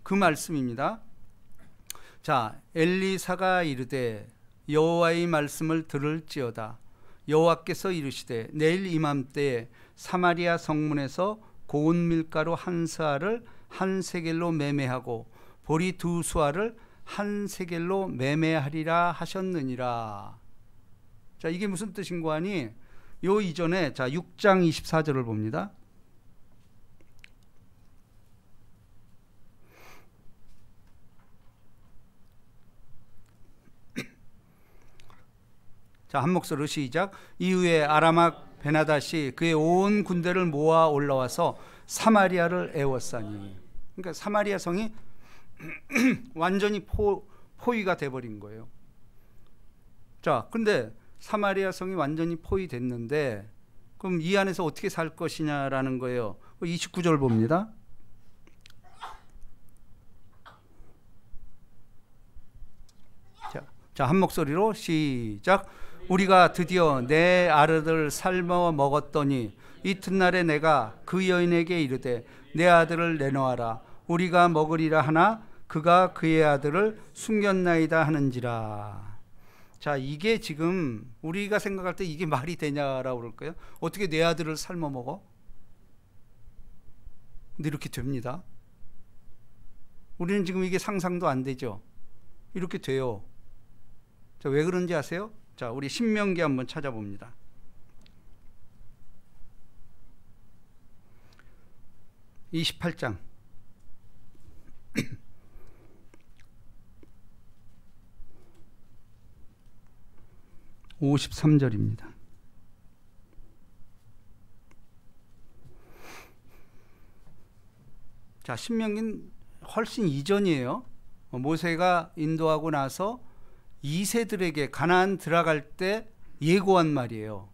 그 말씀입니다. 자, 엘리사가 이르되 여호와의 말씀을 들을지어다. 여호와께서 이르시되 내일 이맘때에 사마리아 성문에서 고운 밀가루 한 스아를 한 세겔로 매매하고 보리 두 수아를 한 세겔로 매매하리라 하셨느니라. 자, 이게 무슨 뜻인고 하니 요 이전에 자 6장 24절을 봅니다. 자, 한 목소리로 시작. 이후에 아람악 베나닷이 그의 온 군대를 모아 올라와서 사마리아를 애워싸니. 그러니까 사마리아 성이 완전히 포위가 돼버린 거예요. 자, 근데 사마리아 성이 완전히 포위됐는데 그럼 이 안에서 어떻게 살 것이냐라는 거예요. 29절 봅니다. 자, 한 목소리로 시작. 우리가 드디어 내 아들을 삶아 먹었더니 이튿날에 내가 그 여인에게 이르되 내 아들을 내놓아라. 우리가 먹으리라 하나 그가 그의 아들을 숨겼나이다 하는지라. 자, 이게 지금 우리가 생각할 때 이게 말이 되냐라고 그럴까요? 어떻게 내 아들을 삶아 먹어? 근데 이렇게 됩니다. 우리는 지금 이게 상상도 안 되죠. 이렇게 돼요. 자, 왜 그런지 아세요? 자, 우리 신명기 한번 찾아봅니다. (28장) 53절입니다. 자, 신명기는 훨씬 이전이에요. 모세가 인도하고 나서 2세들에게 가나안 들어갈 때 예고한 말이에요.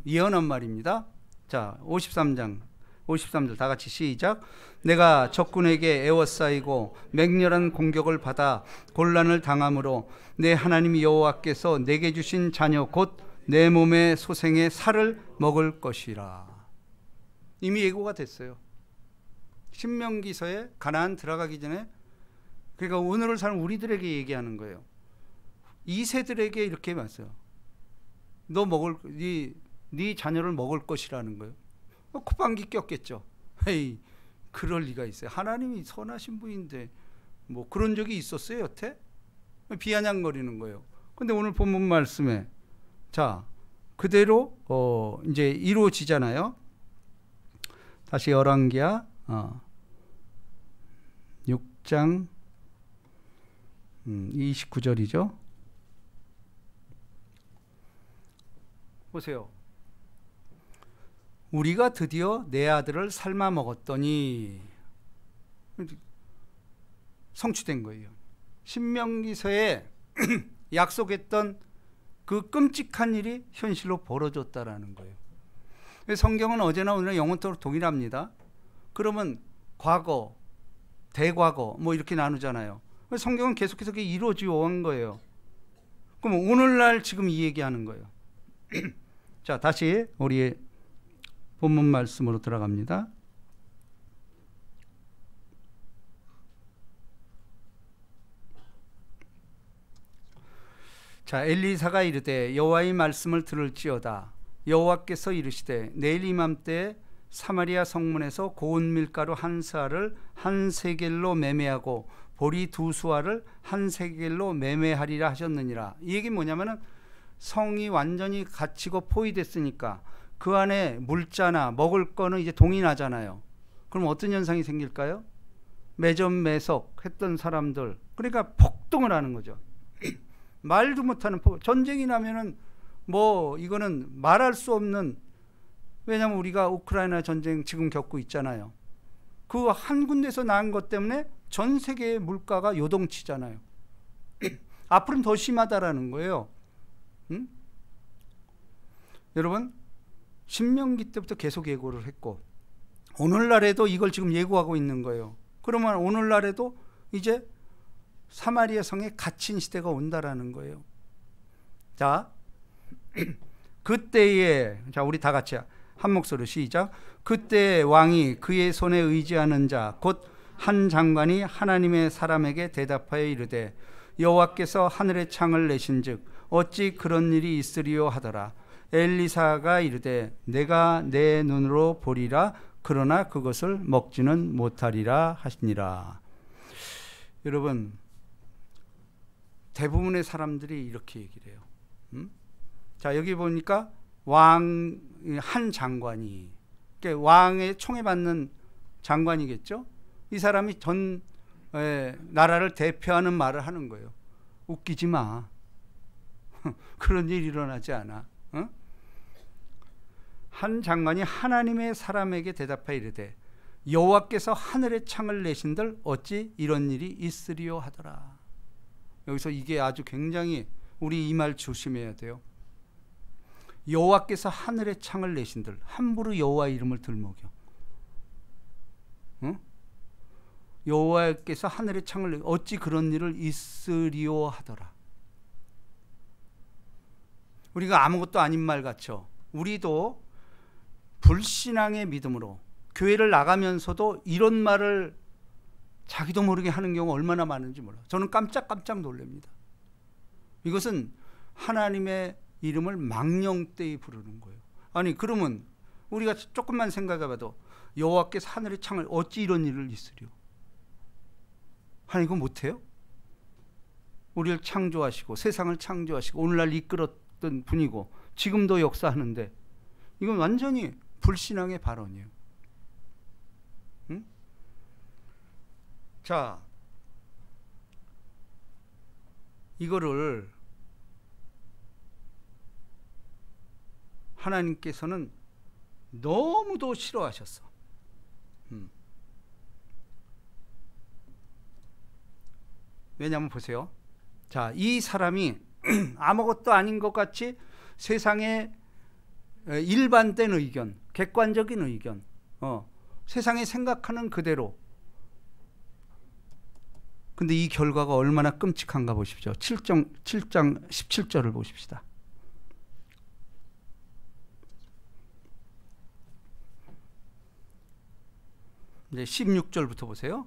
예언한 말입니다. 자, 53절 다 같이 시작. 내가 적군에게 에워싸이고 맹렬한 공격을 받아 곤란을 당함으로 내 하나님 여호와께서 내게 주신 자녀 곧 내 몸의 소생의 살을 먹을 것이라. 이미 예고가 됐어요. 신명기서에 가나안 들어가기 전에, 그러니까 오늘을 사는 우리들에게 얘기하는 거예요. 2세들에게 이렇게 말했어요. 너 먹을, 네 자녀를 먹을 것이라는 거예요. 콧방귀 꼈겠죠. 에이, 그럴 리가 있어요. 하나님이 선하신 분인데 뭐 그런 적이 있었어요, 여태? 비아냥거리는 거예요. 근데 오늘 본문 말씀에 자, 그대로 이제 이루어지잖아요. 다시 열왕기야 6장 29절이죠. 보세요. 우리가 드디어 내 아들을 삶아 먹었더니 성취된 거예요. 신명기서에 약속했던 그 끔찍한 일이 현실로 벌어졌다라는 거예요. 성경은 어제나 오늘나 영원토록 동일합니다. 그러면 과거, 대과거 뭐 이렇게 나누잖아요. 성경은 계속해서 이루어져 온 거예요. 그럼 오늘날 지금 이 얘기하는 거예요. 자, 다시 우리 본문 말씀으로 들어갑니다. 자, 엘리사가 이르되 여호와의 말씀을 들을지어다. 여호와께서 이르시되 내일 이맘때에 사마리아 성문에서 고운 밀가루 한 스아를 한 세겔로 매매하고 보리 두 수아를 한 세겔로 매매하리라 하셨느니라. 이 얘기는 뭐냐면은 성이 완전히 갇히고 포위됐으니까 그 안에 물자나 먹을 거는 이제 동이 나잖아요. 그럼 어떤 현상이 생길까요? 매점매석 했던 사람들, 그러니까 폭동을 하는 거죠. 말도 못하는 전쟁이 나면은 뭐 이거는 말할 수 없는, 왜냐하면 우리가 우크라이나 전쟁 지금 겪고 있잖아요. 그 한 군데서 난 것 때문에 전 세계의 물가가 요동치잖아요. 앞으로는 더 심하다라는 거예요. 응? 여러분, 신명기 때부터 계속 예고를 했고 오늘날에도 이걸 지금 예고하고 있는 거예요. 그러면 오늘날에도 이제 사마리아 성에 갇힌 시대가 온다라는 거예요. 자, 그때에, 자, 우리 다 같이 한 목소리로 시작. 그때 왕이 그의 손에 의지하는 자 곧 한 장관이 하나님의 사람에게 대답하여 이르되 여호와께서 하늘의 창을 내신즉 어찌 그런 일이 있으리요 하더라. 엘리사가 이르되 내가 내 눈으로 보리라 그러나 그것을 먹지는 못하리라 하시니라. 여러분, 대부분의 사람들이 이렇게 얘기를 해요. 자, 여기 보니까 왕 한 장관이, 그러니까 왕의 총애받는 장관이겠죠. 이 사람이 전 나라를 대표하는 말을 하는 거예요. 웃기지 마. 그런 일이 일어나지 않아. 한 장관이 하나님의 사람에게 대답하여 이르되 여호와께서 하늘의 창을 내신들 어찌 이런 일이 있으리요 하더라. 여기서 이게 아주 굉장히 우리 이 말 조심해야 돼요. 여호와께서 하늘의 창을 내신들, 함부로 여호와 이름을 들먹여. 여호와께서 하늘의 창을 어찌 그런 일을 있으리요 하더라. 우리가 아무것도 아닌 말 같죠. 우리도 불신앙의 믿음으로 교회를 나가면서도 이런 말을 자기도 모르게 하는 경우 얼마나 많은지 몰라요. 저는 깜짝깜짝 놀랍니다. 이것은 하나님의 이름을 망령되이 부르는 거예요. 아니, 그러면 우리가 조금만 생각해봐도 여호와께서 하늘의 창을 어찌 이런 일을 있으리요? 하나님 이거 못해요? 우리를 창조하시고 세상을 창조하시고 오늘날 이끌었던 분이고 지금도 역사하는데 이건 완전히 불신앙의 발언이에요. 응? 자, 이거를 하나님께서는 너무도 싫어하셨어. 왜냐하면 보세요. 자, 이 사람이 아무것도 아닌 것 같이 세상의 일반된 의견, 객관적인 의견, 세상이 생각하는 그대로. 근데 이 결과가 얼마나 끔찍한가 보십시오. 7장 17절을 보십시다. 이제 16절부터 보세요.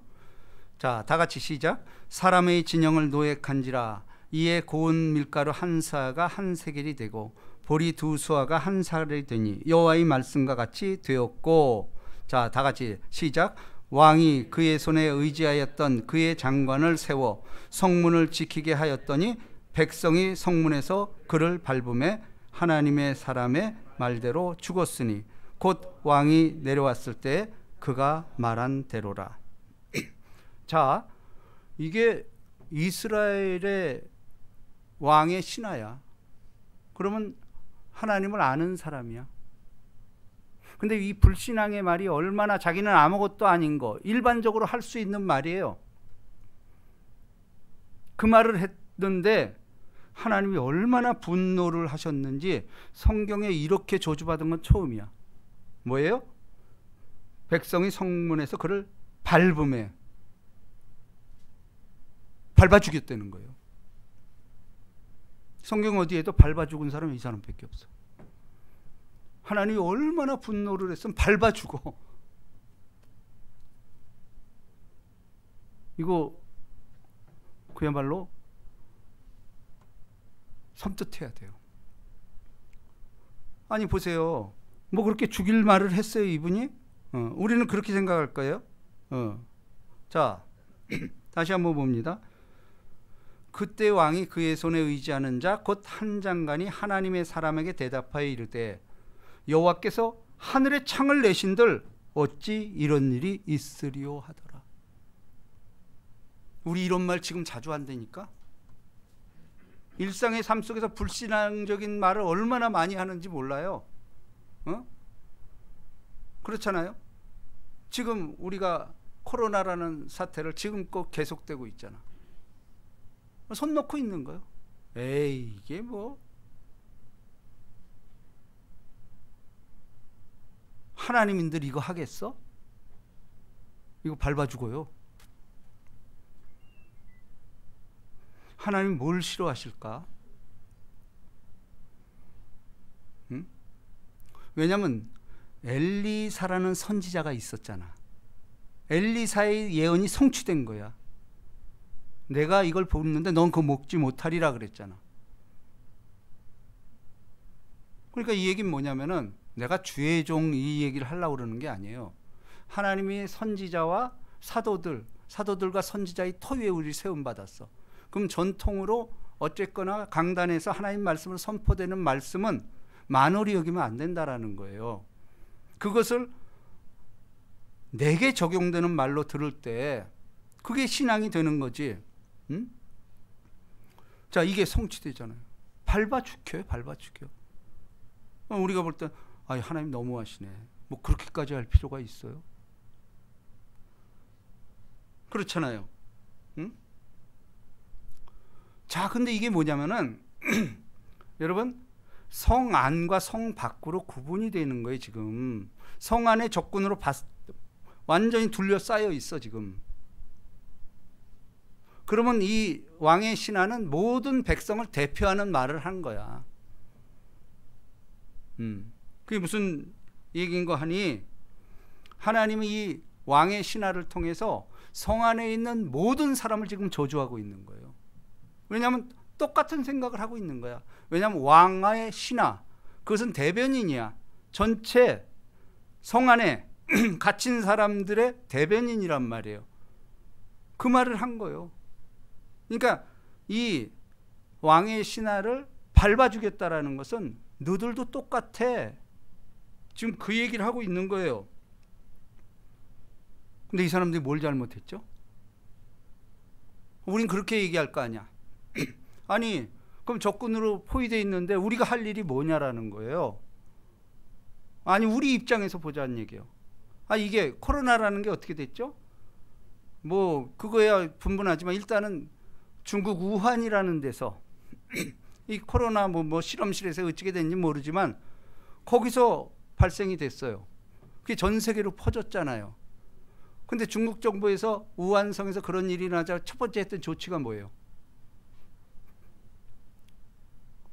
자, 다 같이 시작. 사람의 진영을 노획한지라 이에 고운 밀가루 한 사가 한 세겔이 되고 보리 두 수아가 한 살이 되니 여호와의 말씀과 같이 되었고. 자, 다 같이 시작. 왕이 그의 손에 의지하였던 그의 장관을 세워 성문을 지키게 하였더니 백성이 성문에서 그를 밟음에 하나님의 사람의 말대로 죽었으니 곧 왕이 내려왔을 때 그가 말한 대로라. 자, 이게 이스라엘의 왕의 신하야. 그러면 하나님을 아는 사람이야. 근데 이 불신앙의 말이 얼마나 자기는 아무것도 아닌 거, 일반적으로 할 수 있는 말이에요. 그 말을 했는데 하나님이 얼마나 분노를 하셨는지 성경에 이렇게 저주받은 건 처음이야. 뭐예요? 백성이 성문에서 그를 밟음에 밟아 죽였다는 거예요. 성경 어디에도 밟아 죽은 사람은 이 사람밖에 없어. 하나님이 얼마나 분노를 했으면 밟아 죽어. 이거 그야말로 섬뜩해야 돼요. 아니 보세요. 뭐 그렇게 죽일 말을 했어요 이분이? 우리는 그렇게 생각할 거예요. 자, 다시 한번 봅니다. 그때 왕이 그의 손에 의지하는 자 곧 한 장관이 하나님의 사람에게 대답하여 이르되 여호와께서 하늘의 창을 내신들 어찌 이런 일이 있으리요 하더라. 우리 이런 말 지금 자주 한다니까. 일상의 삶 속에서 불신앙적인 말을 얼마나 많이 하는지 몰라요. 그렇잖아요. 지금 우리가 코로나라는 사태를 지금껏 계속되고 있잖아. 손 놓고 있는 거예요. 에이, 이게 뭐 하나님인들 이거 하겠어? 이거 밟아 죽어요. 하나님 뭘 싫어하실까? 왜냐하면 엘리사라는 선지자가 있었잖아. 엘리사의 예언이 성취된 거야. 내가 이걸 보는데 넌 그거 먹지 못하리라 그랬잖아. 그러니까 이 얘기는 뭐냐면은 내가 주의 종 이 얘기를 하려고 그러는 게 아니에요. 하나님이 선지자와 사도들과 선지자의 터 위에 우리 세움받았어. 그럼 전통으로 어쨌거나 강단에서 하나님 말씀을 선포되는 말씀은 만월히 여기면 안 된다라는 거예요. 그것을 내게 적용되는 말로 들을 때 그게 신앙이 되는 거지. 응? 자, 이게 성취되잖아요. 밟아 죽여요. 우리가 볼 때 하나님 너무하시네. 뭐 그렇게까지 할 필요가 있어요? 그렇잖아요. 응? 자, 근데 이게 뭐냐면은 여러분, 성 안과 성 밖으로 구분이 되는 거예요. 지금 성 안의 적군으로 완전히 둘러싸여 있어 지금. 그러면 이 왕의 신하는 모든 백성을 대표하는 말을 한 거야. 그게 무슨 얘기인가 하니, 하나님이 이 왕의 신하를 통해서 성 안에 있는 모든 사람을 지금 저주하고 있는 거예요. 왜냐하면 똑같은 생각을 하고 있는 거야. 왜냐하면 왕의 신하, 그것은 대변인이야. 전체 성 안에 갇힌 사람들의 대변인이란 말이에요. 그 말을 한 거예요. 그러니까 이 왕의 신하를 밟아주겠다라는 것은 너들도 똑같아. 지금 그 얘기를 하고 있는 거예요. 근데 이 사람들이 뭘 잘못했죠? 우린 그렇게 얘기할 거 아니야. 아니, 그럼 적군으로 포위되어 있는데 우리가 할 일이 뭐냐라는 거예요. 아니, 우리 입장에서 보자는 얘기예요. 이게 코로나라는 게 어떻게 됐죠? 뭐 그거야 분분하지만 일단은 중국 우한이라는 데서 이 코로나 뭐 실험실에서 어떻게 됐는지 모르지만 거기서 발생이 됐어요. 그게 전 세계로 퍼졌잖아요. 근데 중국 정부에서 우한성에서 그런 일이 나자 첫 번째 했던 조치가 뭐예요?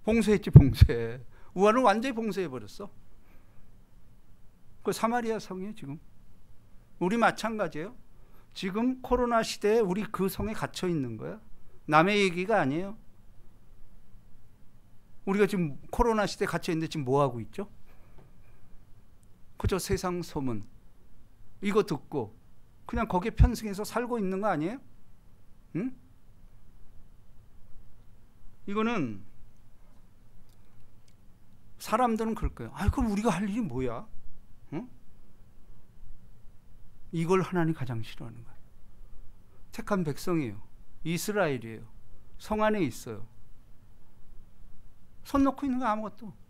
봉쇄했지, 봉쇄. 우한을 완전히 봉쇄해버렸어. 그 사마리아 성이에요, 지금. 우리 마찬가지예요. 지금 코로나 시대에 우리 그 성에 갇혀 있는 거야. 남의 얘기가 아니에요. 우리가 지금 코로나 시대에 갇혀 있는데 지금 뭐 하고 있죠? 그저 세상 소문 이거 듣고 그냥 거기에 편승해서 살고 있는 거 아니에요? 응? 이거는 사람들은 그럴 거예요. 그럼 우리가 할 일이 뭐야? 응? 이걸 하나님이 가장 싫어하는 거예요. 택한 백성이에요. 이스라엘이에요. 성 안에 있어요. 손 놓고 있는 거 아무것도.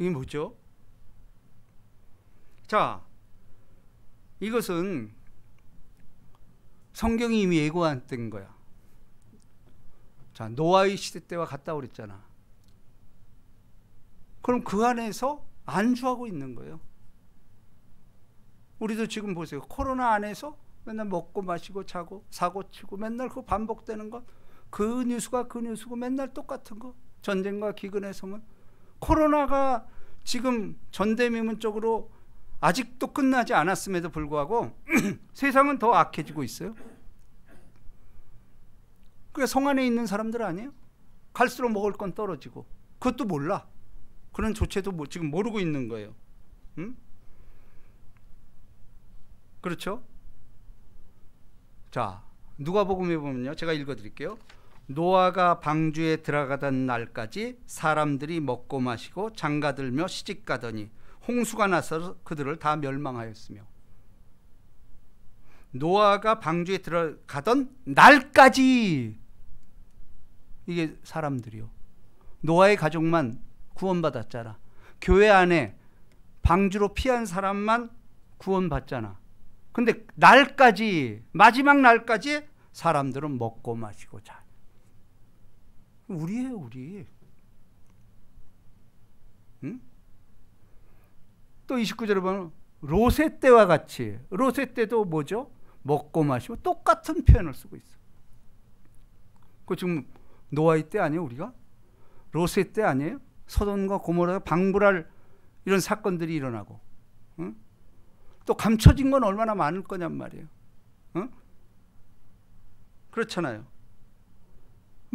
이게 뭐죠? 자, 이것은 성경이 이미 예고한 거야. 자, 노아의 시대 때와 같다고 그랬잖아. 그럼 그 안에서 안주하고 있는 거예요. 우리도 지금 보세요. 코로나 안에서 맨날 먹고 마시고 자고 사고치고 맨날 그거 반복되는 것. 그 뉴스가 그 뉴스고 맨날 똑같은 거. 전쟁과 기근의 소문. 코로나가 지금 전대미문 쪽으로 아직도 끝나지 않았음에도 불구하고 세상은 더 악해지고 있어요. 그게 성 안에 있는 사람들 아니에요? 갈수록 먹을 건 떨어지고 그것도 몰라. 그런 조치도 지금 모르고 있는 거예요. 응? 그렇죠? 자, 누가복음에 보면요, 제가 읽어드릴게요. 노아가 방주에 들어가던 날까지 사람들이 먹고 마시고 장가들며 시집가더니 홍수가 나서 그들을 다 멸망하였으며. 노아가 방주에 들어가던 날까지, 이게 사람들이요. 노아의 가족만 구원받았잖아. 교회 안에 방주로 피한 사람만 구원받잖아. 근데 날까지, 마지막 날까지 사람들은 먹고 마시고 자. 우리예요, 우리. 응? 또 29절에 보면 롯의 때와 같이, 롯의 때도 뭐죠? 먹고 마시고 똑같은 표현을 쓰고 있어. 그 지금 노아의 때 아니에요, 우리가? 롯의 때 아니에요? 소돔과 고모라에 방불할 이런 사건들이 일어나고, 응? 또 감춰진 건 얼마나 많을 거냔 말이에요. 응? 그렇잖아요.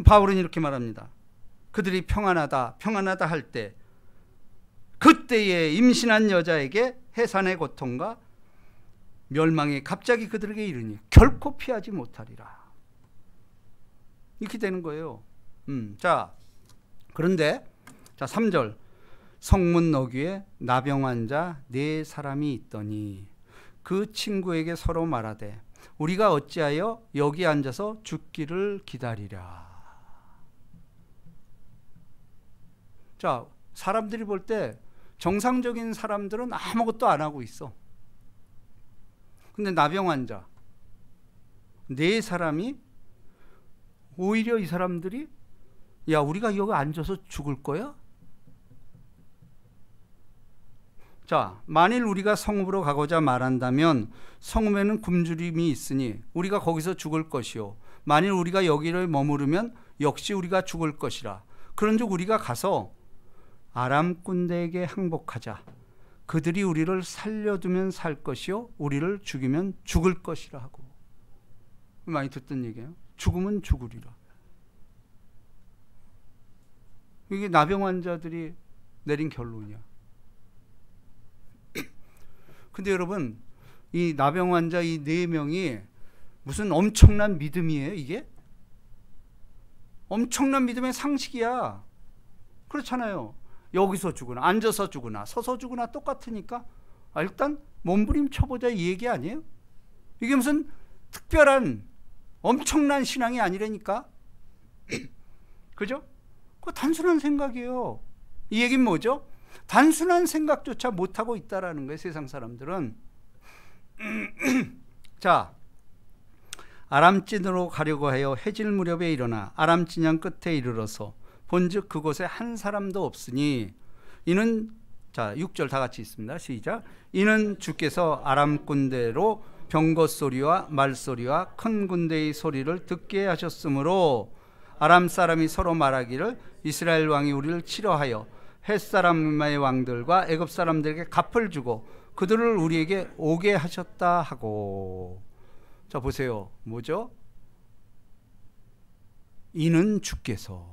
바울은 이렇게 말합니다. 그들이 평안하다 평안하다 할 때 그때에 임신한 여자에게 해산의 고통과 멸망이 갑자기 그들에게 이르니 결코 피하지 못하리라. 이렇게 되는 거예요. 자, 그런데 자 3절 성문 너귀에 나병 환자 4사람이 있더니 그 친구에게 서로 말하되 우리가 어찌하여 여기 앉아서 죽기를 기다리랴. 자, 사람들이 볼 때 정상적인 사람들은 아무것도 안 하고 있어. 근데 나병 환자 4사람이 오히려 이 사람들이 야, 우리가 여기 앉아서 죽을 거야? 자, 만일 우리가 성읍으로 가고자 말한다면 성읍에는 굶주림이 있으니 우리가 거기서 죽을 것이요 만일 우리가 여기를 머무르면 역시 우리가 죽을 것이라. 그런즉 우리가 가서 아람 군대에게 항복하자. 그들이 우리를 살려두면 살 것이요 우리를 죽이면 죽을 것이라 하고. 많이 듣던 얘기예요. 죽으면 죽으리라. 이게 나병 환자들이 내린 결론이야. 근데 여러분, 이 나병 환자 이 4명이 무슨 엄청난 믿음이에요, 이게? 엄청난 믿음의 상식이야. 그렇잖아요. 여기서 죽으나, 앉아서 죽으나, 서서 죽으나 똑같으니까 일단 몸부림쳐보자 이 얘기 아니에요? 이게 무슨 특별한 엄청난 신앙이 아니라니까. 그죠? 그거 단순한 생각이에요. 이 얘기는 뭐죠? 단순한 생각조차 못하고 있다라는 거예요, 세상 사람들은. 자, 아람진으로 가려고 하여 해질 무렵에 일어나 아람 진영 끝에 이르러서 본즉 그곳에 한 사람도 없으니 이는, 자 6절 다 같이 있습니다. 시작. 이는 주께서 아람 군대로 병거 소리와 말소리와 큰 군대의 소리를 듣게 하셨으므로 아람 사람이 서로 말하기를 이스라엘 왕이 우리를 치러하여 헷 사람의 왕들과 애굽 사람들에게 갚을 주고 그들을 우리에게 오게 하셨다 하고. 자 보세요. 뭐죠? 이는 주께서.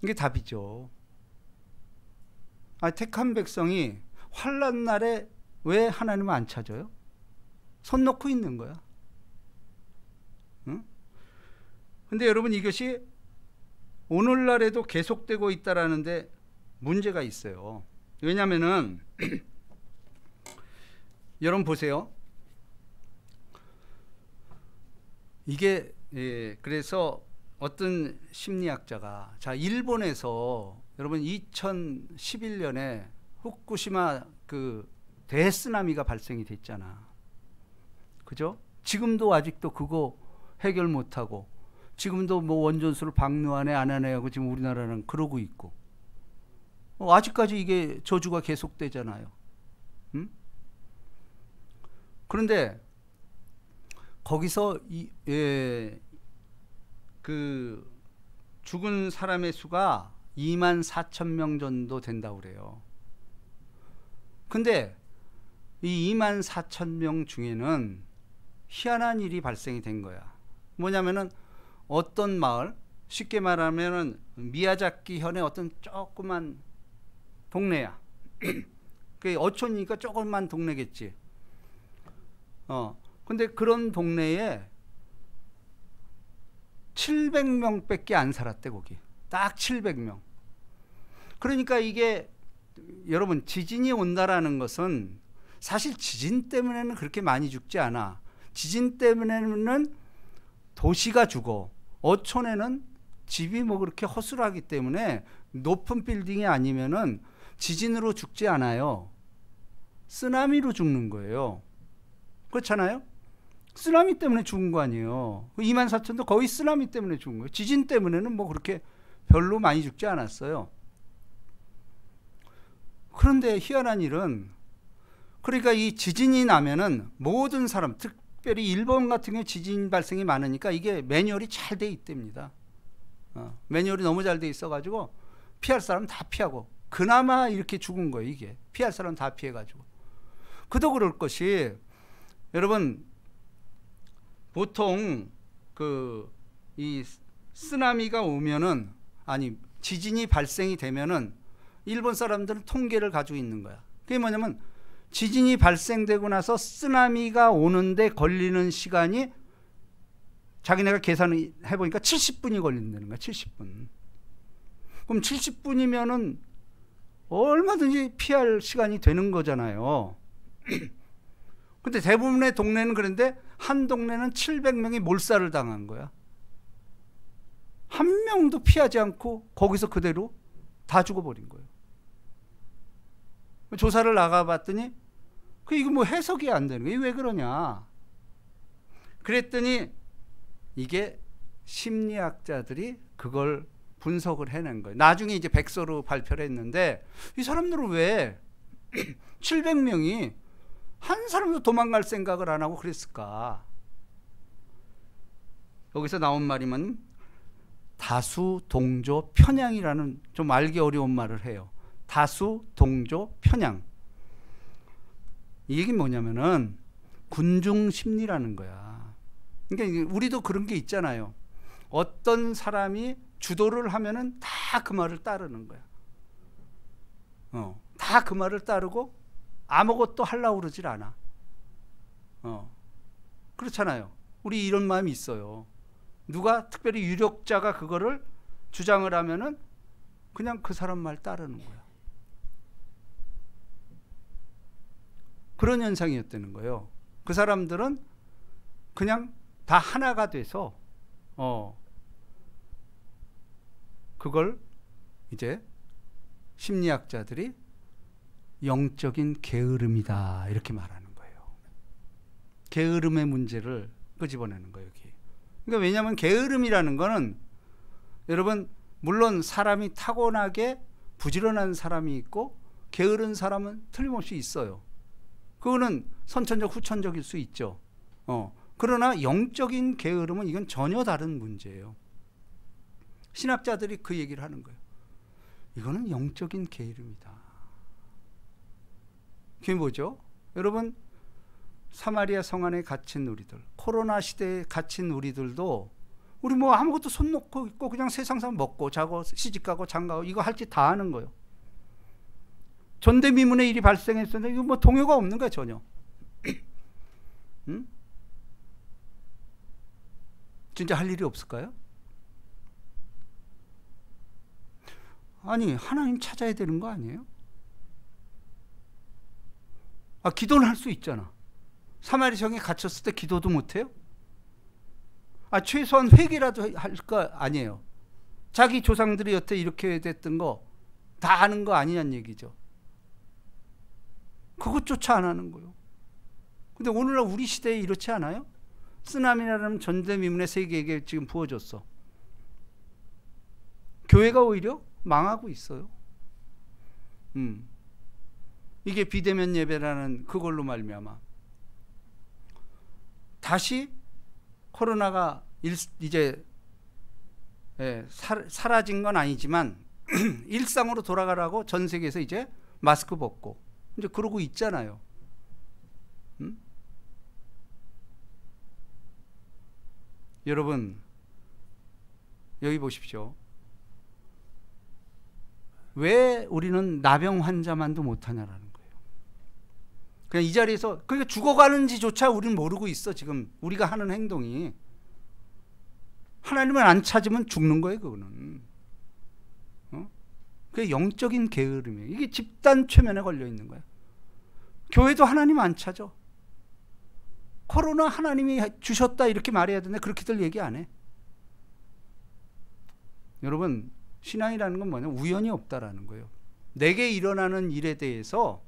이게 답이죠. 택한 백성이 환난 날에 왜 하나님을 안 찾아요? 손 놓고 있는 거야. 응? 근데 여러분 이것이 오늘날에도 계속되고 있다라는데 문제가 있어요. 왜냐면은 여러분 보세요. 이게 그래서 어떤 심리학자가 자 일본에서 여러분 2011년에 후쿠시마 그 대쓰나미가 발생이 됐잖아. 그죠? 지금도 아직도 그거 해결 못하고 지금도 뭐 원전수를 방류하네 안 하네 하고 지금 우리나라는 그러고 있고 아직까지 이게 저주가 계속되잖아요. 그런데 거기서 그 죽은 사람의 수가 24,000명 정도 된다고 그래요. 근데 이 24,000명 중에는 희한한 일이 발생이 된 거야. 뭐냐면은 어떤 마을, 쉽게 말하면은 미야자키 현의 어떤 조그만 동네야. 그 어촌이니까 조그만 동네겠지. 근데 그런 동네에 700명밖에 안 살았대 거기. 딱 700명. 그러니까 이게 여러분 지진이 온다라는 것은 사실 지진 때문에는 그렇게 많이 죽지 않아. 지진 때문에는 도시가 죽어. 어촌에는 집이 뭐 그렇게 허술하기 때문에 높은 빌딩이 아니면은 지진으로 죽지 않아요. 쓰나미로 죽는 거예요. 그렇잖아요? 쓰나미 때문에 죽은 거 아니에요. 24,000도 거의 쓰나미 때문에 죽은 거예요. 지진 때문에는 뭐 그렇게 별로 많이 죽지 않았어요. 그런데 희한한 일은 그러니까 이 지진이 나면은 모든 사람, 특별히 일본 같은 경우 지진 발생이 많으니까 이게 매뉴얼이 잘 돼 있답니다. 매뉴얼이 너무 잘 돼 있어가지고 피할 사람 다 피하고 그나마 이렇게 죽은 거예요. 이게 피할 사람 다 피해가지고. 그도 그럴 것이 여러분 보통 이 쓰나미가 오면은 아니 지진이 발생이 되면은 일본 사람들은 통계를 가지고 있는 거야. 그게 뭐냐면 지진이 발생되고 나서 쓰나미가 오는데 걸리는 시간이 자기네가 계산을 해보니까 70분이 걸린다는 거야. 70분. 그럼 70분이면은 얼마든지 피할 시간이 되는 거잖아요. 근데 대부분의 동네는 그런데 한 동네는 700명이 몰살을 당한 거야. 한 명도 피하지 않고 거기서 그대로 다 죽어버린 거예요. 조사를 나가봤더니 이거 뭐 해석이 안 되는 거예요. 왜 그러냐. 그랬더니 이게 심리학자들이 그걸 분석을 해낸 거예요. 나중에 이제 백서로 발표를 했는데 이 사람들은 왜 700명이 한 사람도 도망갈 생각을 안 하고 그랬을까? 여기서 나온 말이면 다수 동조 편향이라는 좀 알기 어려운 말을 해요. 다수 동조 편향. 이 얘기는 뭐냐면은 군중 심리라는 거야. 그러니까 우리도 그런 게 있잖아요. 어떤 사람이 주도를 하면은 다 그 말을 따르는 거야. 다 그 말을 따르고 아무것도 하려고 그러질 않아. 그렇잖아요. 우리 이런 마음이 있어요. 누가 특별히 유력자가 그거를 주장을 하면은 그냥 그 사람 말 따르는 거야. 그런 현상이었다는 거예요. 그 사람들은 그냥 다 하나가 돼서 그걸 이제 심리학자들이 영적인 게으름이다 이렇게 말하는 거예요. 게으름의 문제를 끄집어내는 거예요. 여기. 그러니까 왜냐하면 게으름이라는 거는 여러분 물론 사람이 타고나게 부지런한 사람이 있고 게으른 사람은 틀림없이 있어요. 그거는 선천적 후천적일 수 있죠. 그러나 영적인 게으름은 이건 전혀 다른 문제예요. 신학자들이 그 얘기를 하는 거예요. 이거는 영적인 게으름이다. 그게 뭐죠? 여러분 사마리아 성 안에 갇힌 우리들, 코로나 시대에 갇힌 우리들도 우리 뭐 아무것도 손 놓고 있고 그냥 세상 사람 먹고 자고 시집가고 장가고 이거 할 짓 다 하는 거예요. 전대미문의 일이 발생했었는데 이거 뭐 동요가 없는 거야 전혀. 응? 진짜 할 일이 없을까요? 아니 하나님 찾아야 되는 거 아니에요? 기도는 할 수 있잖아. 사마리 성에 갇혔을 때 기도도 못해요? 최소한 회개라도 할 거 아니에요. 자기 조상들이 여태 이렇게 됐던 거 다 아는 거 아니냐는 얘기죠. 그것조차 안 하는 거예요. 근데 오늘날 우리 시대에 이렇지 않아요? 쓰나미라는 전대미문의 세계에게 지금 부어졌어. 교회가 오히려 망하고 있어요. 이게 비대면 예배라는 그걸로 말미암아 다시 코로나가 이제 사라진 건 아니지만 일상으로 돌아가라고 전 세계에서 이제 마스크 벗고 이제 그러고 있잖아요. 여러분 여기 보십시오. 왜 우리는 나병 환자만도 못하냐라는 거예요. 그냥 이 자리에서 그러니까 죽어가는지조차 우리는 모르고 있어. 지금 우리가 하는 행동이 하나님을 안 찾으면 죽는 거예요. 그거는 그게 영적인 게으름이에요. 이게 집단 최면에 걸려 있는 거예요. 교회도 하나님 안 찾아. 코로나 하나님이 주셨다 이렇게 말해야 되는데 그렇게들 얘기 안 해. 여러분 신앙이라는 건 뭐냐? 우연이 없다라는 거예요. 내게 일어나는 일에 대해서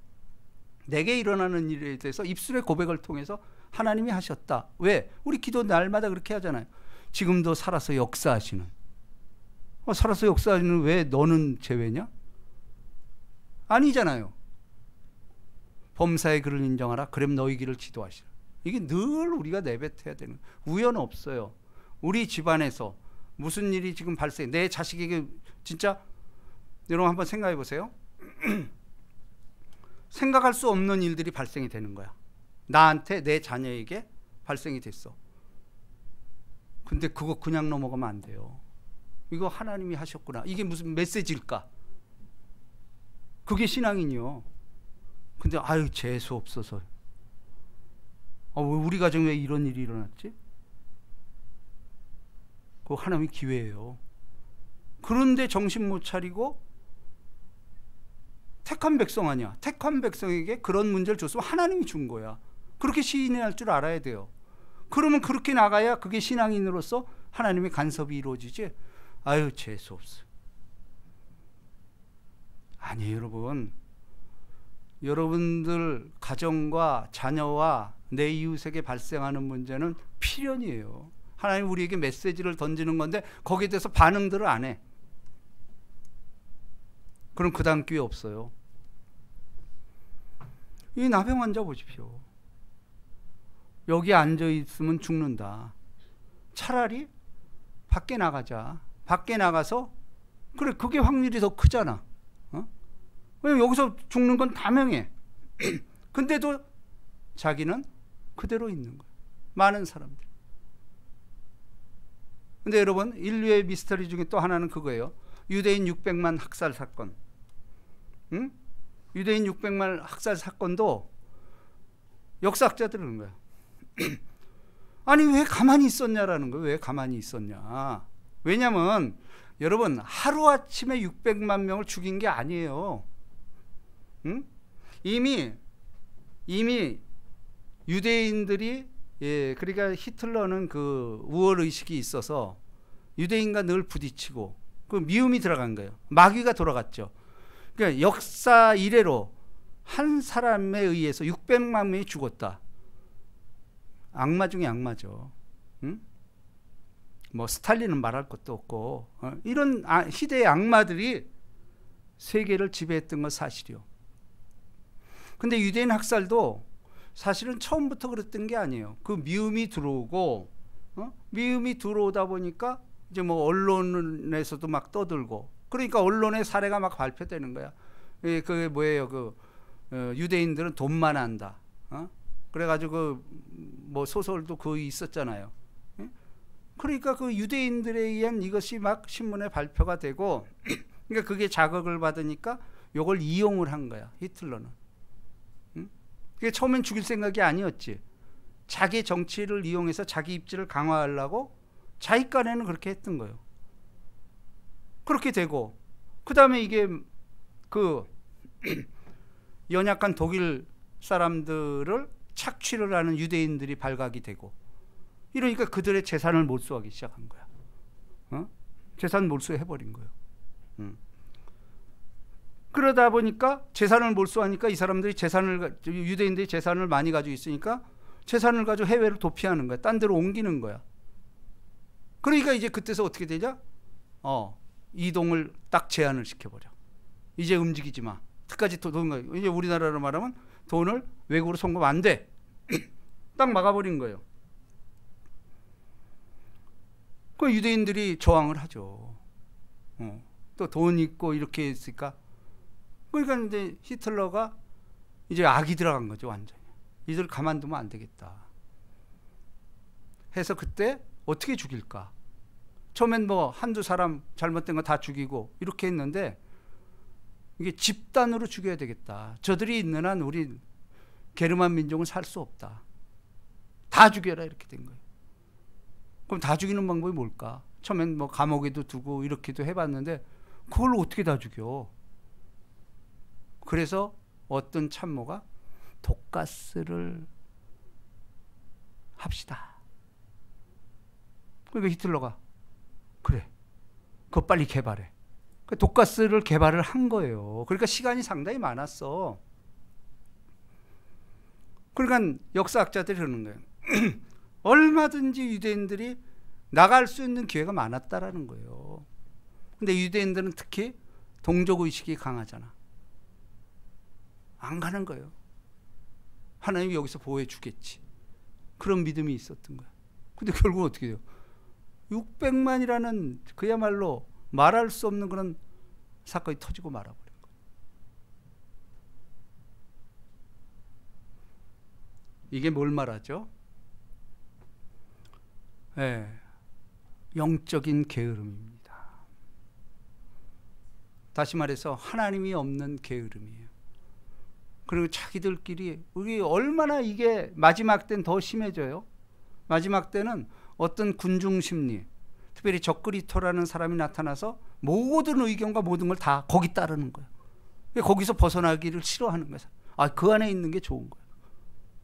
입술의 고백을 통해서 하나님이 하셨다. 왜? 우리 기도 날마다 그렇게 하잖아요. 지금도 살아서 역사하시는. 살아서 역사하시는 왜 너는 제외냐? 아니잖아요. 범사의 그를 인정하라. 그럼 너희 길을 지도하시라. 이게 늘 우리가 내뱉어야 되는 거예요. 우연 없어요. 우리 집안에서 무슨 일이 지금 발생, 내 자식에게 진짜 여러분 한번 생각해 보세요. 생각할 수 없는 일들이 발생이 되는 거야. 나한테, 내 자녀에게 발생이 됐어. 근데 그거 그냥 넘어가면 안 돼요. 이거 하나님이 하셨구나. 이게 무슨 메시지일까? 그게 신앙이요. 근데 아유 재수 없어서. 왜 우리 가정에 왜 이런 일이 일어났지? 그거 하나님의 기회예요. 그런데 정신 못 차리고 택한 백성 아니야. 택한 백성에게 그런 문제를 줬으면 하나님이 준 거야. 그렇게 시인할 줄 알아야 돼요. 그러면 그렇게 나가야 그게 신앙인으로서 하나님의 간섭이 이루어지지. 아유 재수 없어. 아니에요 여러분. 여러분들 가정과 자녀와 내 이웃에게 발생하는 문제는 필연이에요. 하나님 우리에게 메시지를 던지는 건데 거기에 대해서 반응들을 안 해. 그럼 그 다음 기회 없어요. 이 나병 환자 보십시오. 여기 앉아 있으면 죽는다. 차라리 밖에 나가자. 밖에 나가서 그래 그게 확률이 더 크잖아. 왜냐면 여기서 죽는 건 다 명해. 근데도 자기는 그대로 있는 거예요. 많은 사람들. 근데 여러분 인류의 미스터리 중에 또 하나는 그거예요. 유대인 600만 학살 사건. 응? 유대인 600만 학살 사건도 역사학자들은 그런 거야. 아니 왜 가만히 있었냐라는 거예요. 왜 가만히 있었냐. 왜냐면 여러분 하루아침에 600만 명을 죽인 게 아니에요. 응? 이미 유대인들이 그러니까 히틀러는 그 우월의식이 있어서 유대인과 늘 부딪히고 그 미움이 들어간 거예요. 마귀가 돌아갔죠. 그러니까 역사 이래로 한 사람에 의해서 600만 명이 죽었다. 악마 중에 악마죠. 응? 뭐 스탈린은 말할 것도 없고 이런 시대의 악마들이 세계를 지배했던 건 사실이요. 근데 유대인 학살도 사실은 처음부터 그랬던 게 아니에요. 그 미움이 들어오고 미움이 들어오다 보니까 이제 뭐 언론에서도 막 떠들고 그러니까 언론의 사례가 막 발표되는 거야. 그게 뭐예요? 그 유대인들은 돈만 한다. 그래가지고 그 뭐 소설도 거의 있었잖아요. 그러니까 그 유대인들에 의한 이것이 막 신문에 발표가 되고 그러니까 그게 자극을 받으니까 이걸 이용을 한 거야. 히틀러는. 그게 처음엔 죽일 생각이 아니었지. 자기 정치를 이용해서 자기 입지를 강화하려고 자기 깐에는 그렇게 했던 거예요. 그렇게 되고 그 다음에 이게 그 연약한 독일 사람들을 착취를 하는 유대인들이 발각이 되고 이러니까 그들의 재산을 몰수하기 시작한 거야. 재산 몰수해버린 거예요. 그러다 보니까 재산을 몰수하니까 이 사람들이 유대인들이 재산을 많이 가지고 있으니까 재산을 가지고 해외를 도피하는 거야. 딴 데로 옮기는 거야. 그러니까 이제 그때서 어떻게 되냐? 이동을 딱 제한을 시켜버려. 이제 움직이지 마. 특까지 돈, 이제 우리나라로 말하면 돈을 외국으로 송금 안 돼. 딱 막아버린 거예요. 그 유대인들이 저항을 하죠. 또 돈 있고 이렇게 했으니까. 그러니까 이제 히틀러가 이제 악이 들어간 거죠, 완전히. 이들 가만두면 안 되겠다. 해서 그때 어떻게 죽일까? 처음엔 뭐 한두 사람 잘못된 거 다 죽이고 이렇게 했는데 이게 집단으로 죽여야 되겠다. 저들이 있는 한 우리 게르만 민족은 살 수 없다. 다 죽여라 이렇게 된 거예요. 그럼 다 죽이는 방법이 뭘까? 처음엔 뭐 감옥에도 두고 이렇게도 해봤는데 그걸 어떻게 다 죽여? 그래서 어떤 참모가 독가스를 합시다. 그러니까 히틀러가 그래, 그거 빨리 개발해. 독가스를 개발을 한 거예요. 그러니까 시간이 상당히 많았어. 그러니까 역사학자들이 그러는 거예요. 얼마든지 유대인들이 나갈 수 있는 기회가 많았다라는 거예요. 근데 유대인들은 특히 동족의식이 강하잖아. 안 가는 거예요. 하나님이 여기서 보호해 주겠지. 그런 믿음이 있었던 거야. 근데 결국은 어떻게 돼요? 600만이라는 그야말로 말할 수 없는 그런 사건이 터지고 말아버린 거예요. 이게 뭘 말하죠? 네, 영적인 게으름입니다. 다시 말해서 하나님이 없는 게으름이에요. 그리고 자기들끼리 우리 얼마나 이게 마지막 때는 더 심해져요. 마지막 때는 어떤 군중 심리, 특별히 적그리스도라는 사람이 나타나서 모든 의견과 모든 걸 다 거기 따르는 거예요. 거기서 벗어나기를 싫어하는 거예요. 아, 그 안에 있는 게 좋은 거예요.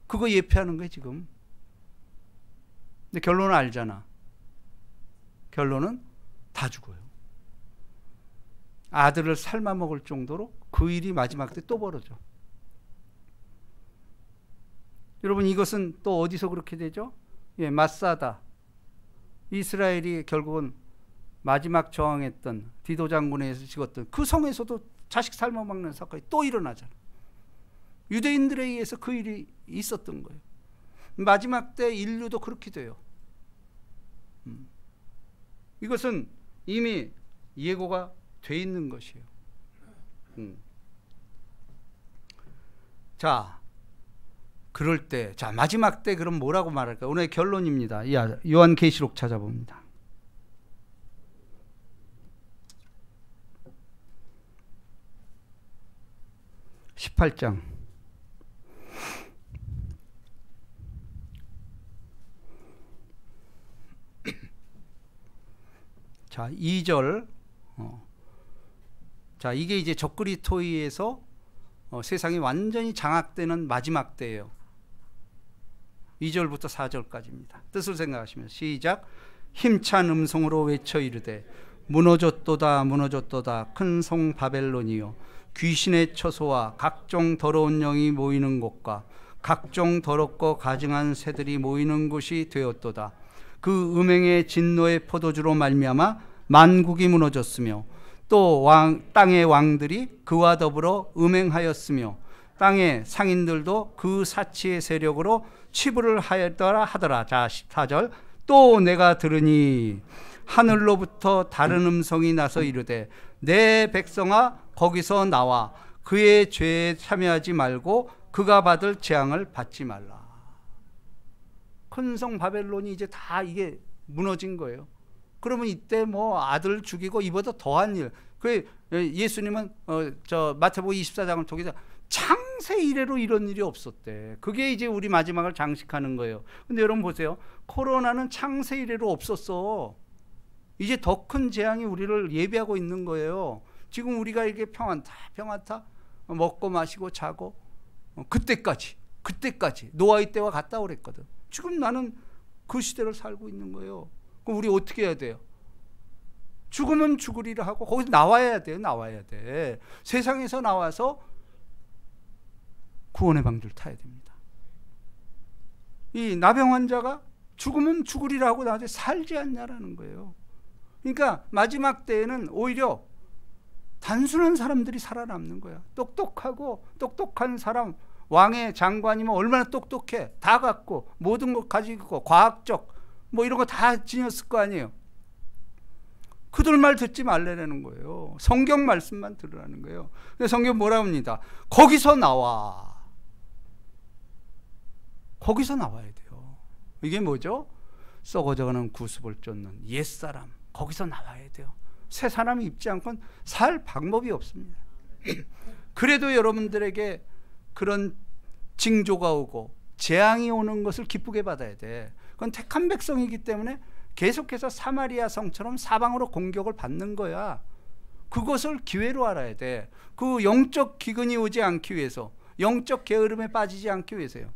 그거 예표하는 거예요 지금. 근데 결론은 알잖아. 결론은 다 죽어요. 아들을 삶아 먹을 정도로 그 일이 마지막 때 또 벌어져. 여러분, 이것은 또 어디서 그렇게 되죠? 예, 마사다. 이스라엘이 결국은 마지막 저항했던 디도 장군에서 죽었던 그 성에서도 자식 삶아 먹는 사건이 또 일어나잖아. 유대인들에 의해서 그 일이 있었던 거예요. 마지막 때 인류도 그렇게 돼요. 이것은 이미 예고가 돼 있는 것이에요. 자, 그럴 때, 자, 마지막 때 그럼 뭐라고 말할까? 오늘의 결론입니다. 요한계시록 찾아봅니다. (18장) 자, 2절. 자, 이게 이제 적그리스도에서 세상이 완전히 장악되는 마지막 때예요. 2절부터 4절까지입니다. 뜻을 생각하시면 시작. 힘찬 음성으로 외쳐 이르되 무너졌도다 무너졌도다 큰 성 바벨론이요 귀신의 처소와 각종 더러운 영이 모이는 곳과 각종 더럽고 가증한 새들이 모이는 곳이 되었도다. 그 음행의 진노의 포도주로 말미암아 만국이 무너졌으며 또 땅의 왕들이 그와 더불어 음행하였으며 땅의 상인들도 그 사치의 세력으로 치부를 하더라. 자, 14절. 또 내가 들으니 하늘로부터 다른 음성이 나서 이르되 내 백성아 거기서 나와 그의 죄에 참여하지 말고 그가 받을 재앙을 받지 말라. 큰 성 바벨론이 이제 다 이게 무너진 거예요. 그러면 이때 뭐 아들 죽이고 이보다 더한 일. 그 예수님은 저 마태복음 24장을 통해서 창세 이래로 이런 일이 없었대. 그게 이제 우리 마지막을 장식하는 거예요. 근데 여러분 보세요. 코로나는 창세 이래로 없었어. 이제 더 큰 재앙이 우리를 예비하고 있는 거예요. 지금 우리가 이게 평안타 먹고 마시고 자고 그때까지 노아의 때와 같다고 그랬거든. 지금 나는 그 시대를 살고 있는 거예요. 그럼 우리 어떻게 해야 돼요? 죽으면 죽으리라 하고 거기서 나와야 돼. 세상에서 나와서 구원의 방주를 타야 됩니다. 이 나병 환자가 죽으면 죽으리라 하고 나한테 살지 않냐라는 거예요. 그러니까 마지막 때에는 오히려 단순한 사람들이 살아남는 거야. 똑똑한 사람, 왕의 장관이면 얼마나 똑똑해. 다 갖고 모든 것 가지고 있고 과학적 뭐 이런 거 다 지녔을 거 아니에요. 그들 말 듣지 말라는 거예요. 성경 말씀만 들으라는 거예요. 근데 성경 뭐라 합니다. 거기서 나와야 돼요. 이게 뭐죠? 썩어져가는 구습을 쫓는 옛사람, 거기서 나와야 돼요. 새 사람이 입지 않고는 살 방법이 없습니다. 그래도 여러분들에게 그런 징조가 오고 재앙이 오는 것을 기쁘게 받아야 돼. 그건 택한 백성이기 때문에 계속해서 사마리아 성처럼 사방으로 공격을 받는 거야. 그것을 기회로 알아야 돼. 그 영적 기근이 오지 않기 위해서, 영적 게으름에 빠지지 않기 위해서요.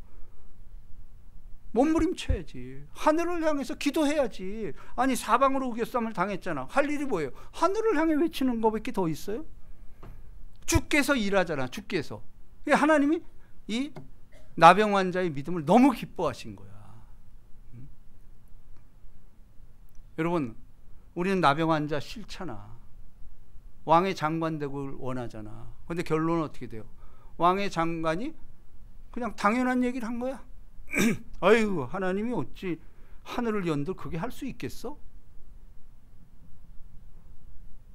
몸부림쳐야지. 하늘을 향해서 기도해야지. 아니 사방으로 우겨쌈을 당했잖아. 할 일이 뭐예요? 하늘을 향해 외치는 것밖에 더 있어요? 주께서 일하잖아. 주께서. 하나님이 이 나병 환자의 믿음을 너무 기뻐하신 거야. 여러분, 우리는 나병 환자 싫잖아. 왕의 장관 되고 원하잖아. 근데 결론은 어떻게 돼요? 왕의 장관이 그냥 당연한 얘기를 한 거야. 아유, 하나님이 어찌 하늘을 연들 그게 할 수 있겠어?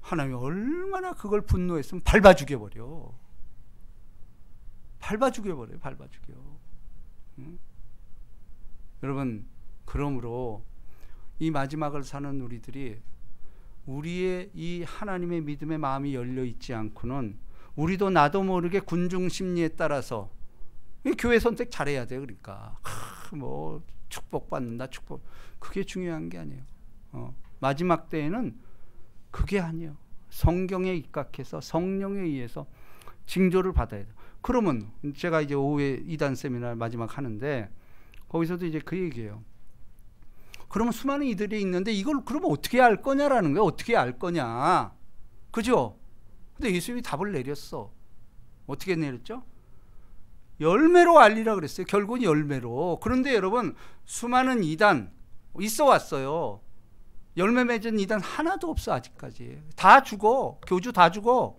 하나님이 얼마나 그걸 분노했으면 밟아 죽여버려. 밟아 죽여버려요. 밟아 죽여. 응? 여러분, 그러므로 이 마지막을 사는 우리들이 우리의 이 하나님의 믿음의 마음이 열려 있지 않고는 우리도 나도 모르게 군중 심리에 따라서 교회 선택 잘해야 돼요. 그러니까 뭐 축복받는다, 축복, 그게 중요한 게 아니에요. 마지막 때에는 그게 아니에요. 성경에 입각해서 성령에 의해서 징조를 받아야 돼요. 그러면 제가 이제 오후에 이단 세미나를 마지막 하는데 거기서도 이제 그 얘기예요. 그러면 수많은 이들이 있는데 이걸 그러면 어떻게 알 거냐라는 거예요. 어떻게 알 거냐. 그죠? 근데 예수님이 답을 내렸어. 어떻게 내렸죠? 열매로 알리라 그랬어요. 결국은 열매로. 그런데 여러분, 수많은 이단 있어 왔어요. 열매 맺은 이단 하나도 없어 아직까지. 다 죽어. 교주 다 죽어.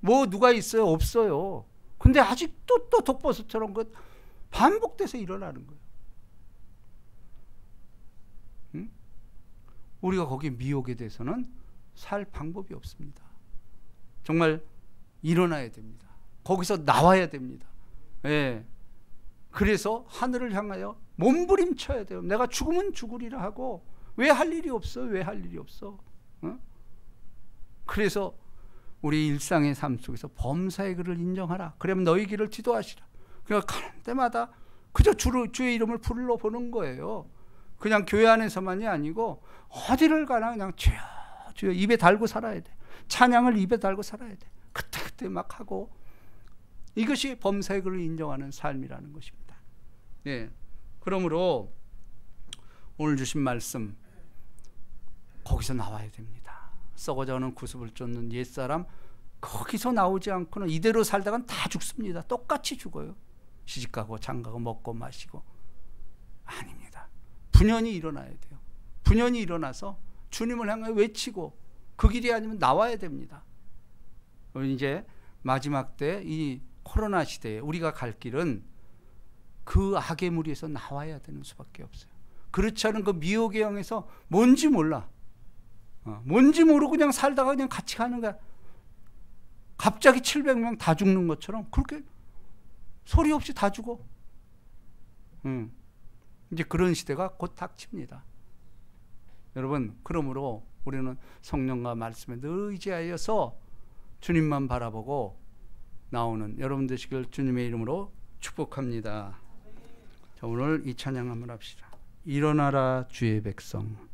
뭐 누가 있어요? 없어요. 근데 아직도 또 독버섯처럼 그 반복돼서 일어나는 거예요. 응? 우리가 거기에 미혹에 대해서는 살 방법이 없습니다. 정말 일어나야 됩니다. 거기서 나와야 됩니다. 예. 그래서 하늘을 향하여 몸부림쳐야 돼요. 내가 죽으면 죽으리라 하고 왜 할 일이 없어? 왜 할 일이 없어? 어? 그래서 우리 일상의 삶 속에서 범사의 글을 인정하라. 그러면 너희 길을 지도하시라. 그러니까 가는 때마다 그저 주의 이름을 불러보는 거예요. 그냥 교회 안에서만이 아니고 어디를 가나 그냥 주여 주여 입에 달고 살아야 돼. 찬양을 입에 달고 살아야 돼. 그때 막 하고, 이것이 범사의 글을 인정하는 삶이라는 것입니다. 예. 그러므로 오늘 주신 말씀 거기서 나와야 됩니다. 썩어져가는 구습을 쫓는 옛사람, 거기서 나오지 않고는 이대로 살다간 다 죽습니다. 똑같이 죽어요. 시집가고 장가고 먹고 마시고. 아닙니다. 분연히 일어나야 돼요. 분연히 일어나서 주님을 향해 외치고 그 길이 아니면 나와야 됩니다. 이제 마지막 때 이 코로나 시대에 우리가 갈 길은 그 악의 무리에서 나와야 되는 수밖에 없어요. 그렇지 않은 그 미혹의 영에서 뭔지 몰라. 뭔지 모르고 그냥 살다가 그냥 같이 가는 거야. 갑자기 700명 다 죽는 것처럼 그렇게 소리 없이 다 죽어. 이제 그런 시대가 곧 닥칩니다. 여러분, 그러므로 우리는 성령과 말씀에 늘 의지하여서 주님만 바라보고 나오는 여러분 되시길 주님의 이름으로 축복합니다. 자, 오늘 이 찬양 한번 합시다. 일어나라 주의 백성.